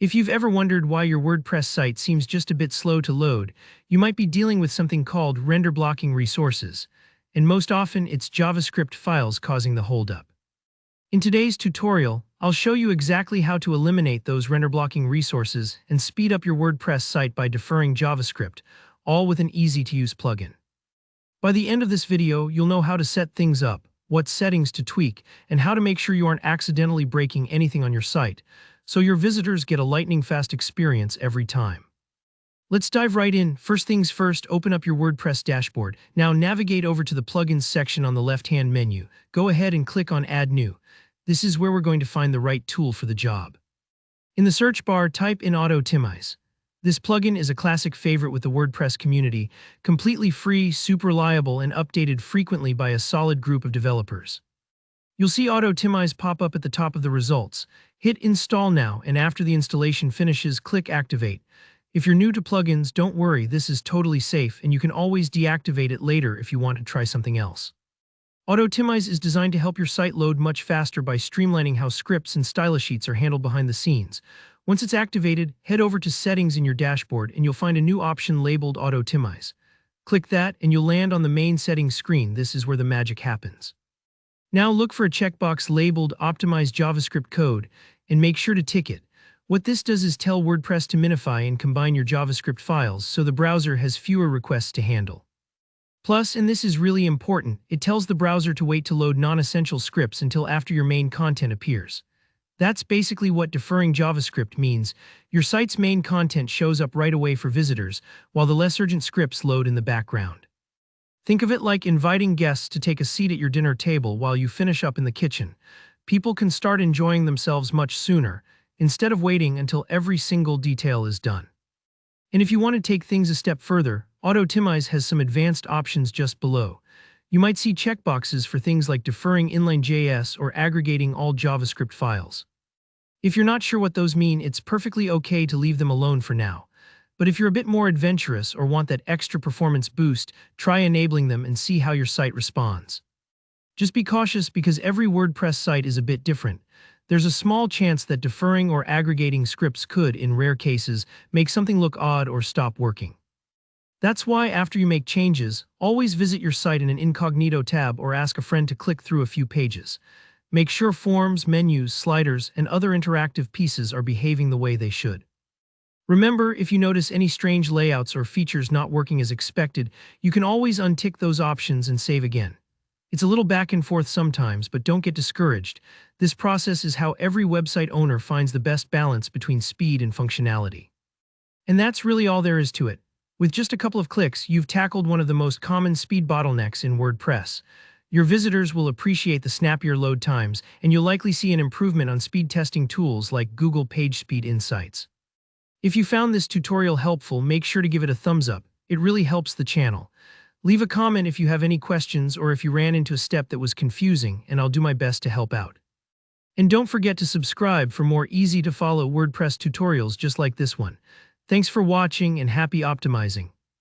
If you've ever wondered why your WordPress site seems just a bit slow to load, you might be dealing with something called render blocking resources, and most often it's JavaScript files causing the holdup. In today's tutorial, I'll show you exactly how to eliminate those render blocking resources and speed up your WordPress site by deferring JavaScript, all with an easy-to-use plugin. By the end of this video, you'll know how to set things up, what settings to tweak, and how to make sure you aren't accidentally breaking anything on your site, so your visitors get a lightning-fast experience every time. Let's dive right in. First things first, open up your WordPress dashboard. Now navigate over to the Plugins section on the left-hand menu. Go ahead and click on Add New. This is where we're going to find the right tool for the job. In the search bar, type in Autoptimize. This plugin is a classic favorite with the WordPress community, completely free, super reliable, and updated frequently by a solid group of developers. You'll see Autoptimize pop up at the top of the results. Hit Install now, and after the installation finishes, click Activate. If you're new to plugins, don't worry, this is totally safe, and you can always deactivate it later if you want to try something else. Autoptimize is designed to help your site load much faster by streamlining how scripts and style sheets are handled behind the scenes. Once it's activated, head over to Settings in your dashboard and you'll find a new option labeled Autoptimize. Click that and you'll land on the main settings screen. This is where the magic happens. Now look for a checkbox labeled Optimize JavaScript Code and make sure to tick it. What this does is tell WordPress to minify and combine your JavaScript files so the browser has fewer requests to handle. Plus, and this is really important, it tells the browser to wait to load non-essential scripts until after your main content appears. That's basically what deferring JavaScript means. Your site's main content shows up right away for visitors, while the less urgent scripts load in the background. Think of it like inviting guests to take a seat at your dinner table while you finish up in the kitchen. People can start enjoying themselves much sooner, instead of waiting until every single detail is done. And if you want to take things a step further, Autoptimize has some advanced options just below. You might see checkboxes for things like deferring inline.js or aggregating all JavaScript files. If you're not sure what those mean, it's perfectly okay to leave them alone for now. But if you're a bit more adventurous or want that extra performance boost, try enabling them and see how your site responds. Just be cautious because every WordPress site is a bit different. There's a small chance that deferring or aggregating scripts could, in rare cases, make something look odd or stop working. That's why after you make changes, always visit your site in an incognito tab or ask a friend to click through a few pages. Make sure forms, menus, sliders, and other interactive pieces are behaving the way they should. Remember, if you notice any strange layouts or features not working as expected, you can always untick those options and save again. It's a little back and forth sometimes, but don't get discouraged. This process is how every website owner finds the best balance between speed and functionality. And that's really all there is to it. With just a couple of clicks, you've tackled one of the most common speed bottlenecks in WordPress. Your visitors will appreciate the snappier load times, and you'll likely see an improvement on speed testing tools like Google PageSpeed Insights. If you found this tutorial helpful, make sure to give it a thumbs up. It really helps the channel. Leave a comment if you have any questions or if you ran into a step that was confusing, and I'll do my best to help out. And don't forget to subscribe for more easy-to-follow WordPress tutorials just like this one. Thanks for watching and happy optimizing.